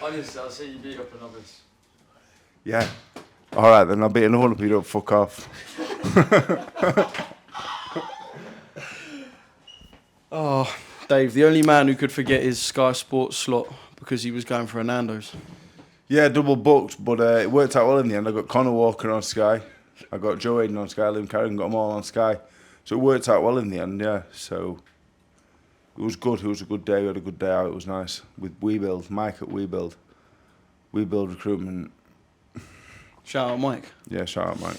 Honestly, I'll see you beat up a novice. Yeah. All right, then I'll beat another one up. You don't fuck off. Oh, Dave, the only man who could forget his Sky Sports slot because he was going for a Nando's. Yeah, double booked, but it worked out well in the end. I got Connor Walker on Sky. I got Joe Hayden on Sky, Liam Carrigan, got them all on Sky. So it worked out well in the end, yeah. So it was good. It was a good day. We had a good day out. It was nice. With WeBuild, Mike at WeBuild. WeBuild Recruitment. Shout out, Mike. Yeah, shout out, Mike.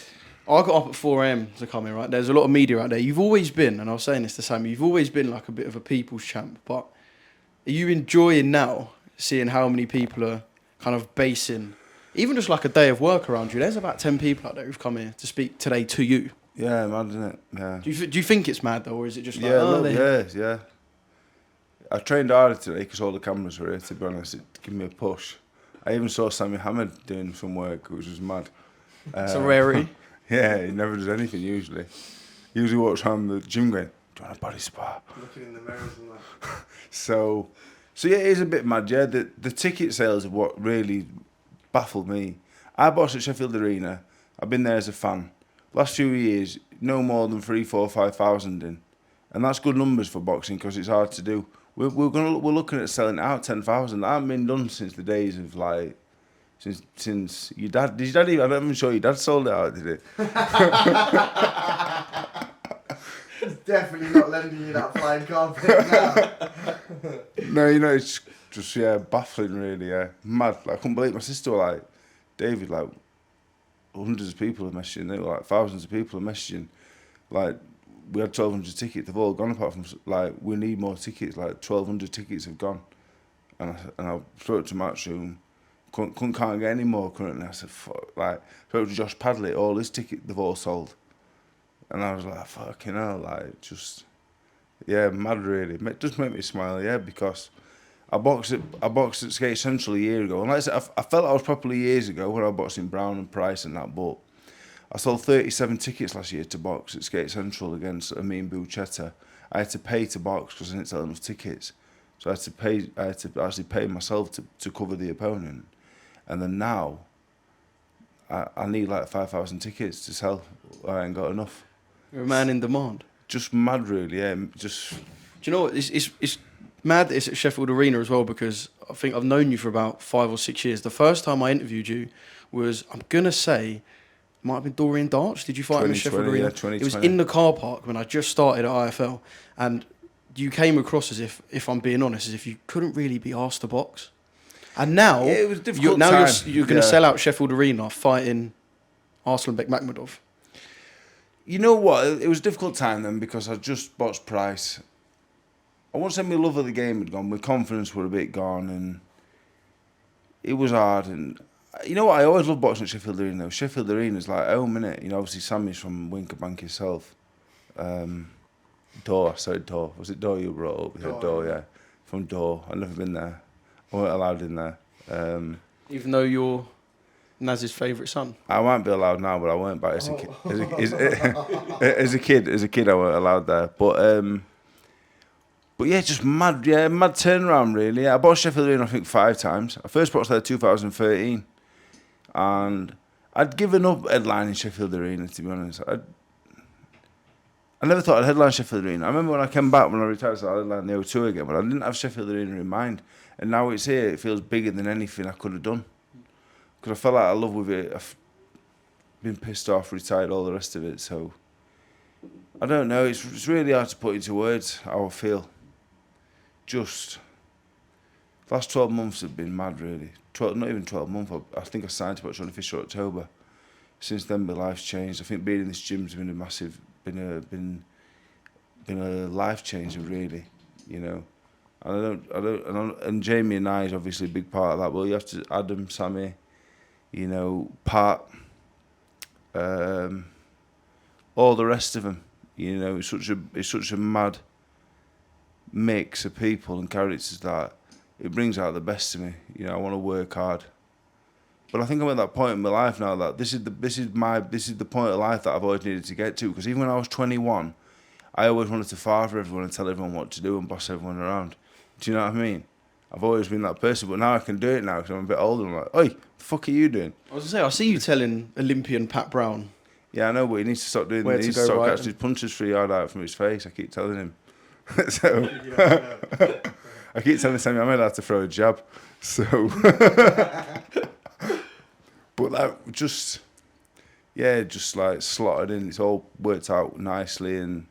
I got up at 4 a.m. to come in, right? There's a lot of media out there. You've always been, and I was saying this to Sammy, you've always been like a bit of a people's champ, but are you enjoying now seeing how many people are kind of basing, even just like a day of work around you? There's about 10 people out there who've come here to speak today to you. Yeah, mad, isn't it? Yeah. Do you think it's mad, though, or is it just like, Yeah. I trained harder today because all the cameras were here, to be honest. It gave me a push. I even saw Sammy Hammond doing some work, which was mad. It's a rarity. Yeah, he never does anything usually. He usually walks around the gym going, do you want a body spa? Looking in the mirrors and that. So yeah, it is a bit mad, yeah. The ticket sales are what really baffled me. I boxed at Sheffield Arena. I've been there as a fan. Last few years, no more than 3,000, 4,000, 5,000 in. And that's good numbers for boxing because it's hard to do. We're looking at selling out 10,000. That hasn't been done since the days of like, since your dad. Did your dad even? I'm not even sure your dad sold it out, did it? It's definitely not lending you that flying carpet now. No, it's just baffling really. Yeah, mad. Like, I couldn't believe my sister were like, David, like hundreds of people are messaging. They were like thousands of people are messaging. Like, we had 1,200 tickets. They've all gone apart from like we need more tickets. Like 1,200 tickets have gone. And I spoke to Matchroom. Can't get any more currently. I said, fuck. Like, spoke to Josh Padley. All his tickets they've all sold. And I was like, fucking hell. Like, just mad really. It just made me smile. Yeah, because I boxed at Skate Central a year ago. And like I said, I felt I was properly years ago when I was boxing Brown and Price and that, but I sold 37 tickets last year to box at Skate Central against Amin Bouchetta. I had to pay to box because I didn't sell enough tickets. So I had to actually pay myself to cover the opponent. And then now, I need like 5,000 tickets to sell. I ain't got enough. You're a man in demand. Just mad really, yeah. Just. Do you know what? It's mad that it's at Sheffield Arena as well, because I think I've known you for about 5 or 6 years. The first time I interviewed you was, I'm going to say, it might have been Dorian Darch. Did you fight him at Sheffield Arena? Yeah, 2020. It was in the car park when I just started at IFL. And you came across as if I'm being honest, as if you couldn't really be asked to box. And now, it was a difficult now time. you're going to sell out Sheffield Arena fighting Arslanbek Makhmudov. You know what? It was a difficult time then because I just boxed Price. I won't say my love of the game had gone. My confidence were a bit gone, and it was hard. And you know what? I always loved boxing at Sheffield Arena. Though. Sheffield Arena is like home, innit? You know, obviously Sammy's from Winkerbank himself. Door. Was it Door you brought up? Yeah, Door, yeah. From Door. I've never been there. I weren't allowed in there. Even though you're Naz's favourite son. I might be allowed now, but I weren't back as a kid. As a kid, I weren't allowed there. But yeah, just mad turnaround really. Yeah, I boxed Sheffield Arena I think 5 times. I first boxed there in 2013, and I'd given up headlining Sheffield Arena, to be honest. I never thought I'd headline Sheffield Arena. I remember when I came back, when I retired, so I headlined the O2 again, but I didn't have Sheffield Arena in mind. And now it's here, it feels bigger than anything I could have done. Because I fell out of love with it. I've been pissed off, retired, all the rest of it. So, I don't know, it's really hard to put into words how I feel. Just, the last 12 months have been mad, really. Not even 12 months, I think I signed to box on the 5th of October. Since then, my life's changed. I think being in this gym's been a massive, been a life changer, really, you know. And Jamie and I is obviously a big part of that. Well, you have to Adam, Sammy, you know, Pat, all the rest of them. You know, it's such a mad mix of people and characters that it brings out the best of me. You know, I want to work hard, but I think I'm at that point in my life now that this is the point of life that I've always needed to get to. Because even when I was 21, I always wanted to father everyone and tell everyone what to do and boss everyone around. Do you know what I mean? I've always been that person, but now I can do it now because I'm a bit older. I'm like, oi, the fuck are you doing? I was gonna say, I see you telling Olympian Pat Brown. Yeah, I know, but he needs to stop doing. Where He to needs go to stop right catching his punches 3 yard out from his face. I keep telling him. So I keep telling Sammy I'm allowed to throw a jab. So, but that just like slotted in. It's all worked out nicely. And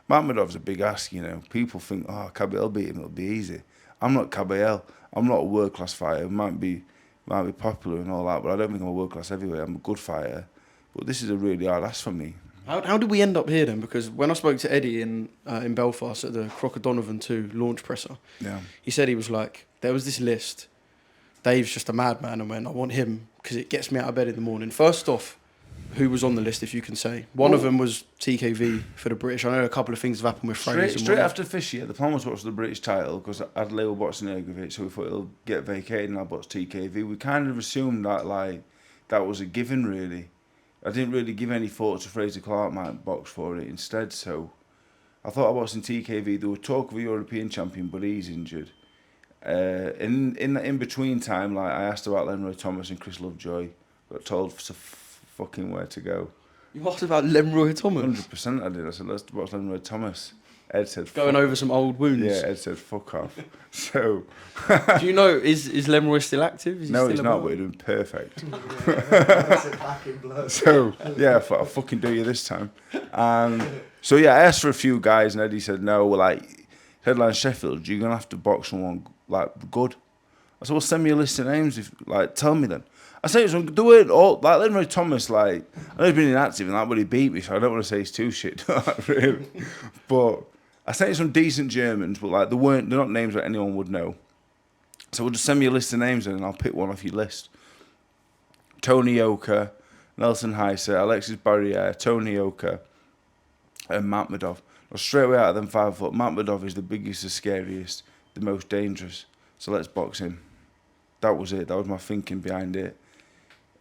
Makhmudov's a big ask, you know. People think, oh, Cabell beat him, it'll be easy. I'm not Cabell. I'm not a world class fighter. Might be popular and all that, but I don't think I'm a world class heavyweight. I'm a good fighter. But this is a really hard ask for me. How did we end up here then? Because when I spoke to Eddie in Belfast at the Crocodonovan 2 launch presser, he said he was like, there was this list. Dave's just a madman, and went, I want him because it gets me out of bed in the morning. First off, who was on the list, if you can say? One of them was TKV for the British. I know a couple of things have happened with Fraser. Straight after Fisher, the plan was to watch the British title because Adelaide were boxing Ergovic, so we thought it'll get vacated and I'll box TKV. We kind of assumed that like that was a given, really. I didn't really give any thought to Fraser Clark might box for it instead, so I thought I was in TKV. There was talk of a European champion, but he's injured. In between time, like I asked about Lenroy Thomas and Chris Lovejoy, got told fucking where to go. You asked about Lenroy Thomas? 100% I did. I said, let's watch Lenroy Thomas. Ed said, going over some old wounds. Yeah, Ed said, fuck off. So, do you know, is Lenroy still active? Is he no, still he's about? not, but he's doing perfect. Back in blood. So, yeah, I thought I'll fucking do you this time. So, yeah, I asked for a few guys, and Eddie said, no, well, like, headline Sheffield, you're going to have to box someone, like, good. I said, well, send me a list of names, tell me then. I say, do it all, like, Lenroy Thomas, like, I know he's been inactive and that, but he beat me, so I don't want to say he's too shit, really. But I sent some decent Germans, but like they're not names that anyone would know. So we'll just send me a list of names and I'll pick one off your list. Tony Yoka, Nelson Heiser, Alexis Barriere, Tony Yoka, and Makhmudov. Now, straight away out of them 5 foot, Makhmudov is the biggest, the scariest, the most dangerous. So let's box him. That was it. That was my thinking behind it.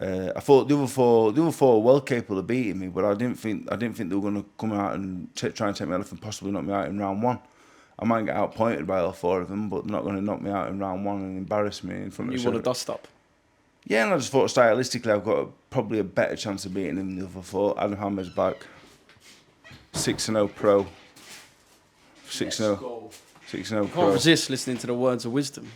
I thought the other four were well capable of beating me, but I didn't think they were going to come out and try and take me out and possibly knock me out in round 1. I might get outpointed by all 4 of them, but they're not going to knock me out in round 1 and embarrass me in front of You want to dust up? Yeah, and I just thought stylistically I've got probably a better chance of beating him than the other 4. Adam Hammer's back. 6-0 pro. 6-0. 6-0 pro. Can't resist listening to the words of wisdom.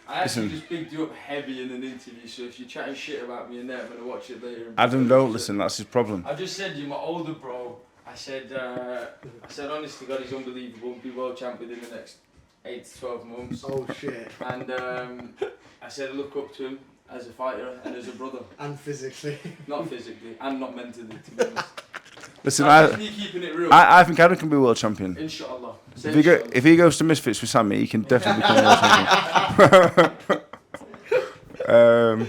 I actually just bigged you up heavy in an interview, so if you're chatting shit about me in there, I'm going to watch it later. Adam, don't listen, that's his problem. I just said you're my older bro. I said honest to God, he's unbelievable. Be world champ within the next 8 to 12 months. Oh shit. And I said I look up to him as a fighter and as a brother. And physically. Not physically, and not mentally, to be honest. Listen, keeping it real. I think Adam can be world champion. Inshallah. If he goes to Misfits with Sammy, he can definitely become world champion.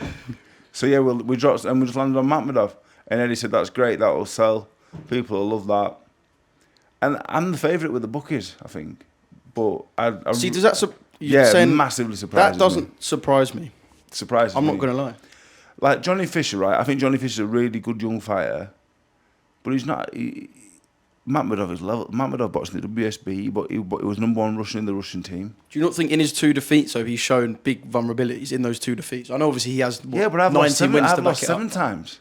So yeah, we dropped and we just landed on Makhmudov. And Eddie said, that's great, that'll sell. People will love that. And I'm the favourite with the bookies, I think. But I see, does that massively surprise me. That doesn't surprise me. Surprises me. I'm not going to lie. Like Johnny Fisher, right? I think Johnny Fisher's a really good young fighter. But he's not. Makhmudov is level. Makhmudov boxed in the WSB, but he was #1 Russian in the Russian team. Do you not think in his 2 defeats, though, he's shown big vulnerabilities in those 2 defeats? I know obviously he has But I've 19 lost 7, wins I've to back lost it 7 up. times.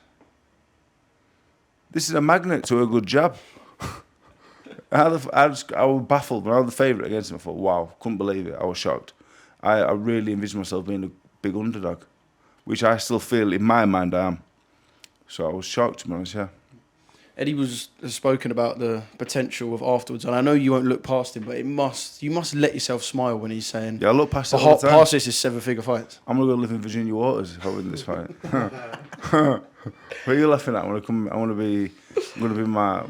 This is a magnet to a good jab. I was baffled when I was the favourite against him. I thought, wow, couldn't believe it. I was shocked. I really envisioned myself being a big underdog, which I still feel in my mind I am. So I was shocked, to be honest, yeah. Eddie has spoken about the potential of afterwards, and I know you won't look past him, but you must let yourself smile when he's saying, yeah, I look past it all the time. Past this is 7-figure fights. I'm going to go live in Virginia Waters if I win this fight. What are you laughing at? I'm going to be my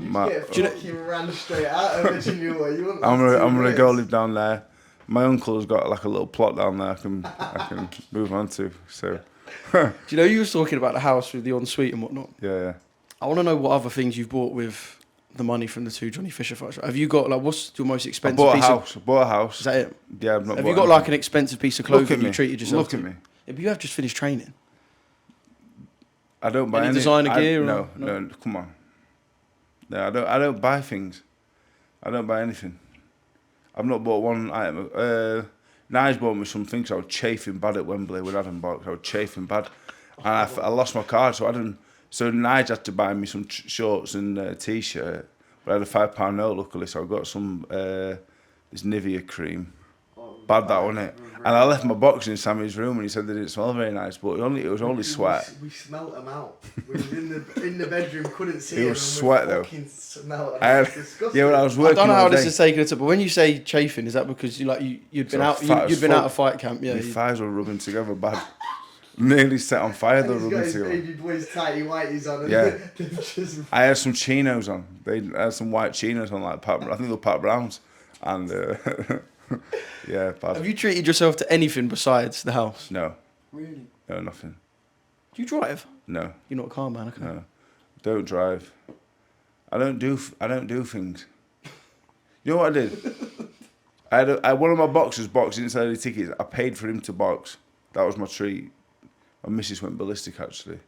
You ran straight out of Virginia. I'm gonna go live down there. My uncle has got like a little plot down there I can move on to. So Do you know you was talking about the house with the ensuite and whatnot? yeah. I want to know what other things you've bought with the money from the 2 Johnny Fisher fights. Have you got, like, what's your most expensive I piece bought a house. Is that it? Yeah, I've not. Have you got like an expensive piece of clothing you treated yourself Look to? at me. Yeah, but you have just finished training. I don't buy Any any designer gear? No, come on. No, I don't buy things. I don't buy anything. I've not bought one item. Nige bought me something because I was chafing bad at Wembley with Adam Box. I was chafing bad. And I lost my card, so So Nige had to buy me some shorts and a t-shirt. But I had a £5 note, luckily, so I got some, this Nivea cream. Bad that, wasn't it? And I left my box in Sammy's room and he said they didn't smell very nice, but it was only sweat. We smelt them out. We was in the bedroom, couldn't see It was sweat though. Smelled Yeah, when I was working. I don't know how all this day, is taking it up, but when you say chafing, is that because you'd been out of fight camp? Yeah. my thighs were rubbing together bad. Nearly set on fire though, He's got rubbing his together. baby boy's tighty whities on. And Yeah. just I had some chinos on. I had some white chinos on, like I think they were Pat Brown's. And yeah, bad. Have you treated yourself to anything besides the house? No, Really? no, nothing. Do you drive? No, You're not a car man, okay. no. Don't drive. I don't do things. You know what I did? I had one of my boxers boxed inside the tickets. I paid for him to box. That was my treat. My missus went ballistic actually.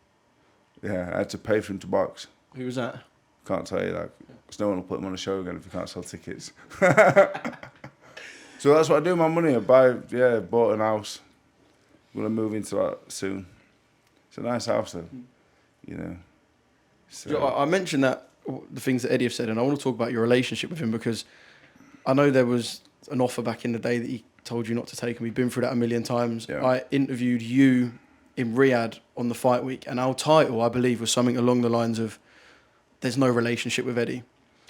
Yeah, I had to pay for him to box. Who was that? Can't tell you that. Because no one will put him on a show again if you can't sell tickets. So that's what I do with my money. I bought an house. I'm going to move into that soon. It's a nice house though, you know. So, I mentioned that, the things that Eddie have said, and I want to talk about your relationship with him because I know there was an offer back in the day that he told you not to take, and we've been through that a million times. Yeah. I interviewed you in Riyadh on the fight week, and our title, I believe, was something along the lines of "There's no relationship with Eddie."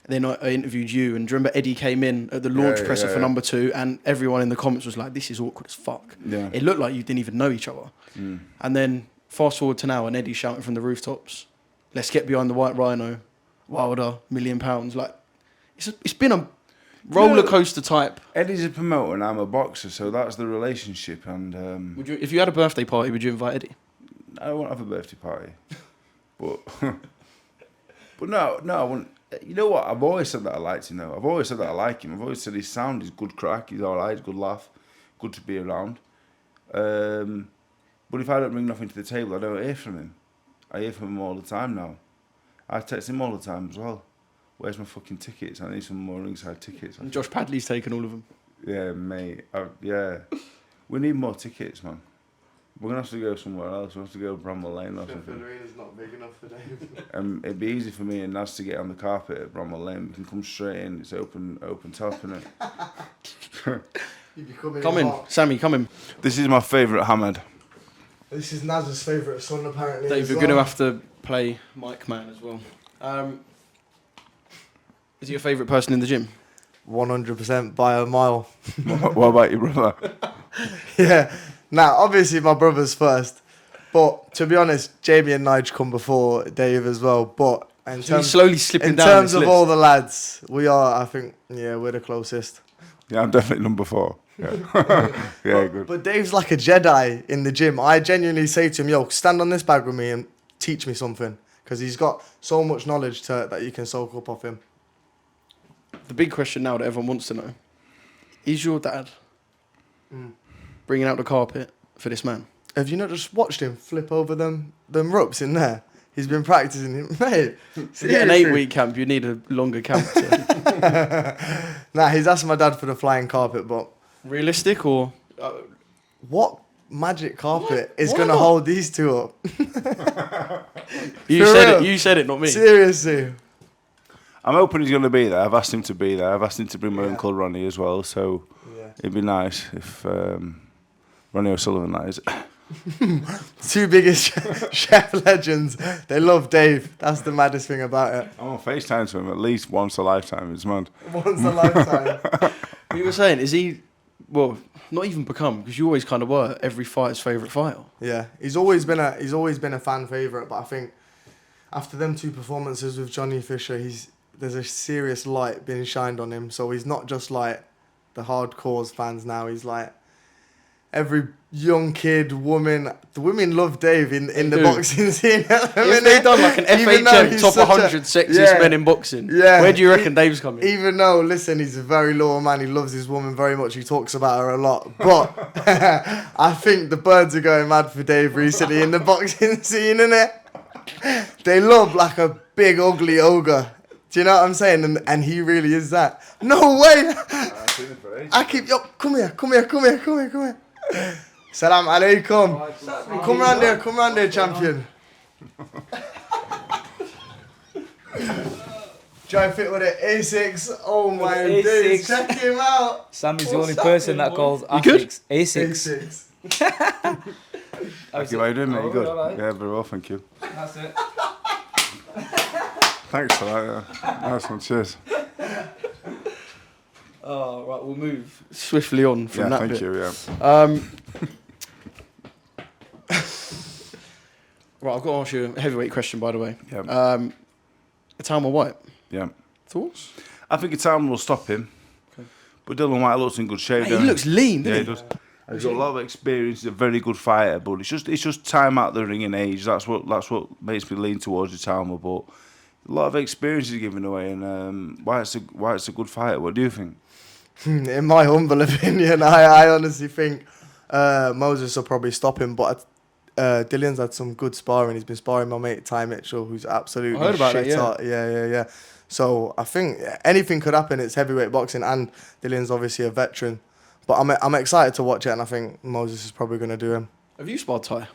Then I interviewed you, and do you remember Eddie came in at the launch presser for number 2, and everyone in the comments was like, "This is awkward as fuck." Yeah. It looked like you didn't even know each other. Mm. And then fast forward to now, and Eddie's shouting from the rooftops, "Let's get behind the white rhino, Wilder, £1 million." Like, it's been a roller coaster type. Eddie's a promoter and I'm a boxer, so that's the relationship. And Would you, if you had a birthday party, would you invite Eddie? I won't have a birthday party, but no, I wouldn't. You know what? I've always said that I liked him. Though I've always said that I like him. I've always said his sound is good crack. He's alright. He's good laugh. Good to be around. But if I don't bring nothing to the table, I don't hear from him. I hear from him all the time now. I text him all the time as well. Where's my fucking tickets? I need some more ringside tickets. And Josh Padley's taken all of them. Yeah, mate. Yeah. We need more tickets, man. We're going to have to go somewhere else. We'll have to go Bramwell Lane or Sheffield something. Arena's not big enough for Dave. It'd be easy for me and Naz to get on the carpet at Bramwell Lane. We can come straight in. It's open top, isn't it? You'd be coming Come in, hot. Sammy, come in. This is my favourite Hamed. This is Naz's favourite son, apparently. Dave, as you're well. going to have to play Mike Man as well. Is he your favourite person in the gym? 100% by a mile. What about your brother? Yeah. Now, obviously, my brother's first. But to be honest, Jamie and Nige come before Dave as well. But in So he's slowly slipping down. in terms this of list. all the lads, we are, I think, we're the closest. Yeah, I'm definitely number 4. Yeah, yeah, good. But Dave's like a Jedi in the gym. I genuinely say to him, yo, stand on this bag with me and teach me something. Because he's got so much knowledge that you can soak up off him. The big question now that everyone wants to know, is your dad bringing out the carpet for this man? Have you not just watched him flip over them ropes in there? He's been practicing it, mate. To get an 8-week camp, you need a longer camp. Nah, he's asked my dad for the flying carpet, but Realistic or? what magic carpet is Why going to not? hold these two up? You For said real? it. You said it, not me. Seriously. I'm hoping he's going to be there. I've asked him to be there. I've asked him to bring my Yeah. uncle Ronnie as well. So Yeah. it'd be nice if Ronnie O'Sullivan, that is. Two biggest chef legends. They love Dave. That's the maddest thing about it. I'm on FaceTime to him at least once a lifetime. It's mad. Once a lifetime. You were saying, is he? Well, not even become, because you always kind of were every fighter's favourite fighter. Yeah, he's always been a fan favourite, but I think after them 2 performances with Johnny Fisher, there's a serious light being shined on him. So he's not just like the hardcore fans now. He's like every young kid, woman. The women love Dave in the do. boxing scene. If they done like an FHM top 100 sexiest men in boxing, Yeah. where do you reckon Dave's coming? Even though, listen, he's a very loyal man. He loves his woman very much. He talks about her a lot. But I think the birds are going mad for Dave recently in the boxing scene, innit? They love like a big ugly ogre. Do you know what I'm saying? And he really is that. No way! seen him for ages. I keep, yo, come here. Salam alaikum. Come round there, champion. Try fit with it. A6. Oh my days. Check him out. Sammy's the only person that calls You good? antics A6. A6. Thank you, how you doing, mate? You good? Alright. Yeah, very well, thank you. That's it. Thanks for that, yeah. Nice one, cheers. Oh, right, we'll move swiftly on from Yeah, that thank bit. you, yeah. Right, I've got to ask you a heavyweight question, by the way. Yeah. Itama White, Yeah. thoughts? I think Itama will stop him. Okay. But Dylan White looks in good shape. Mate, he doesn't looks lean, Yeah, he doesn't does. He's got a lot of experience. He's a very good fighter, but it's just time out the ring and age. That's what makes me lean towards Itama. But a lot of experience is given away, and White's a good fighter. What do you think? In my humble opinion, I honestly think Moses will probably stop him, but Dylan's had some good sparring. He's been sparring my mate Ty Mitchell, who's absolutely I heard about that, shit hot. Yeah. So I think anything could happen. It's heavyweight boxing, and Dylan's obviously a veteran. But I'm excited to watch it, and I think Moses is probably going to do him. Have you sparred Ty?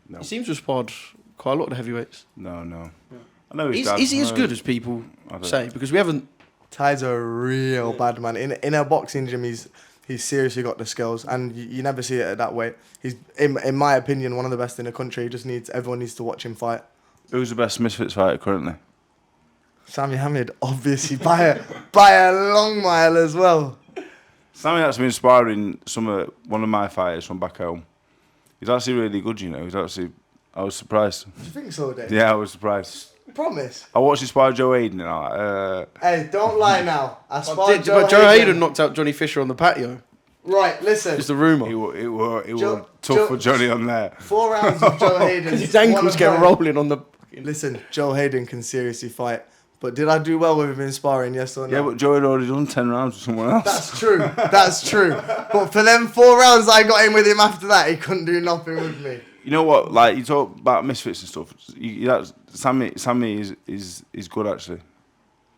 No. He seems to have sparred quite a lot of the heavyweights. No. Yeah. I know his dad. Is he as good as people I don't- say? Because we haven't... Ty's a real bad man. In a boxing gym, he's seriously got the skills, and you never see it at that weight. He's, in my opinion, one of the best in the country. Everyone needs to watch him fight. Who's the best Misfits fighter currently? Sami Hamid, obviously, by a long mile as well. Sammy that's been sparring one of my fighters from back home. He's actually really good, you know. I was surprised. Do you think so, Dave? Yeah, I was surprised. Promise. I watched him spar Joe Hayden and I Hey, don't lie now. I sparred But Joe Hayden knocked out Johnny Fisher on the patio. Right, listen. Just a rumour. it were Joe- tough Joe- for Johnny on there. 4 rounds of Joe Hayden. Because his ankles get rolling on the... Listen, Joe Hayden can seriously fight. But did I do well with him in sparring, yes or no? Yeah, but Joe had already done 10 rounds with someone else. That's true. That's true. But for them 4 rounds I got in with him after that, he couldn't do nothing with me. You know what? Like you talk about Misfits and stuff. Sammy is good actually.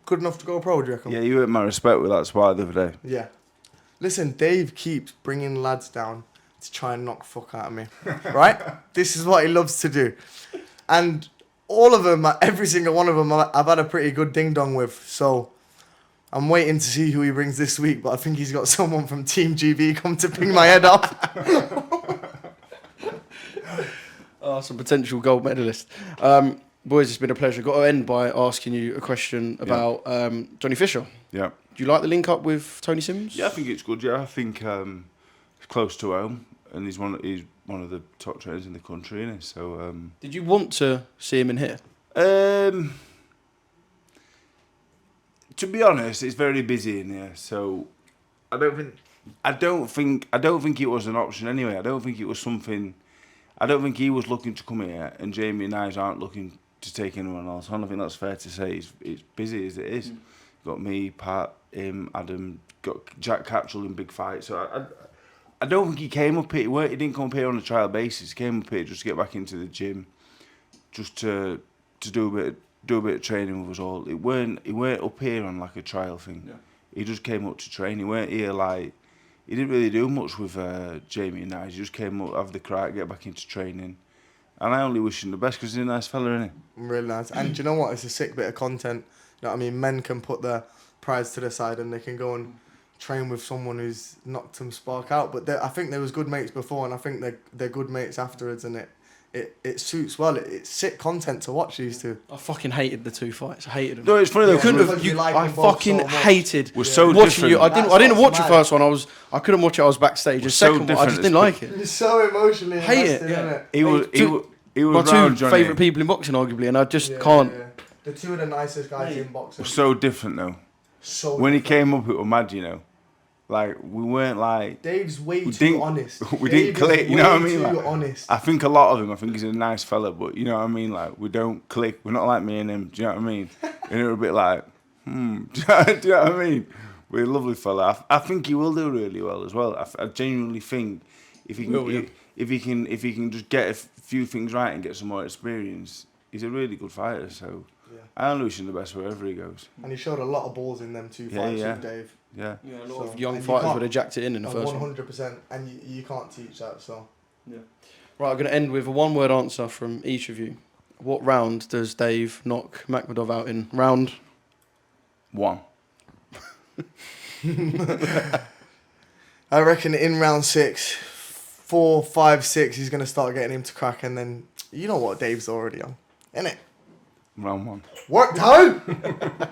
Good enough to go pro, do you reckon? Yeah, you earned my respect with that spar the other day. Yeah. Listen, Dave keeps bringing lads down to try and knock fuck out of me. Right? This is what he loves to do. And all of them, every single one of them, I've had a pretty good ding-dong with. So I'm waiting to see who he brings this week. But I think he's got someone from Team GB come to ping my head off. Oh, some potential gold medalist. Boys, it's been a pleasure. Got to end by asking you a question about Johnny Fisher. Yeah. Do you like the link up with Tony Sims? Yeah, I think it's good. Yeah, I think it's close to home, and he's one of the top trainers in the country, isn't he? So. Did you want to see him in here? To be honest, it's very busy in here, so I don't think it was an option anyway. I don't think it was something. I don't think he was looking to come here, and Jamie and I aren't looking to take anyone else on. I think that's fair to say. It's busy as it is. Got me, Pat, him, Adam, got Jack Catchell in big fights. So I don't think he came up here. He didn't come up here on a trial basis. He came up here just to get back into the gym, just to do a bit of training with us all. He weren't up here on like a trial thing. Yeah. He just came up to train. He weren't here like. He didn't really do much with Jamie and I. He just came up, have the crack, get back into training. And I only wish him the best because he's a nice fella, isn't he? Really nice. And do you know what? It's a sick bit of content. You know what I mean? Men can put their prides to the side and they can go and train with someone who's knocked them spark out. But I think there was good mates before, and I think they're good mates afterwards, and it suits well. It's sick content to watch these two. I fucking hated the two fights. I hated them. No, it's funny though. You couldn't because have. you like I them both fucking so much. hated We're so watching different. you. I That's didn't what's watch the mad. first one. I couldn't watch it. I was backstage. The so second one, I just different. didn't like it. You're so emotionally Hate invested, it, innit? He My was two round Johnny. favourite people in boxing, arguably, and I just Yeah, can't. yeah. The two of the nicest guys in boxing. We're so different though. So When he different. came up, it was mad, you know. Like we weren't like. Dave's way We too didn't- honest. we Dave didn't click, is you know what I way mean? Too Like, honest. I think a lot of him. I think he's a nice fella, but you know what I mean. Like we don't click. We're not like me and him. Do you know what I mean? And we're a bit like, Do you know what I mean? We're a lovely fella. I think he will do really well as well. I genuinely think if he can, if he can just get a few things right and get some more experience, he's a really good fighter. So Yeah. I only wish him the best wherever he goes. And he showed a lot of balls in them two Yeah, fights yeah. with Dave. Yeah. Yeah, a lot So, of young and you fighters can't- would have jacked it in the first one. 100%, and you can't teach that. So Right, I'm going to end with a one-word answer from each of you. What round does Dave knock Makhmudov out in? Round? 1. I reckon in round 6, 4, 5, 6, he's gonna start getting him to crack, and then you know what Dave's already on, innit? Round 1. Worked out.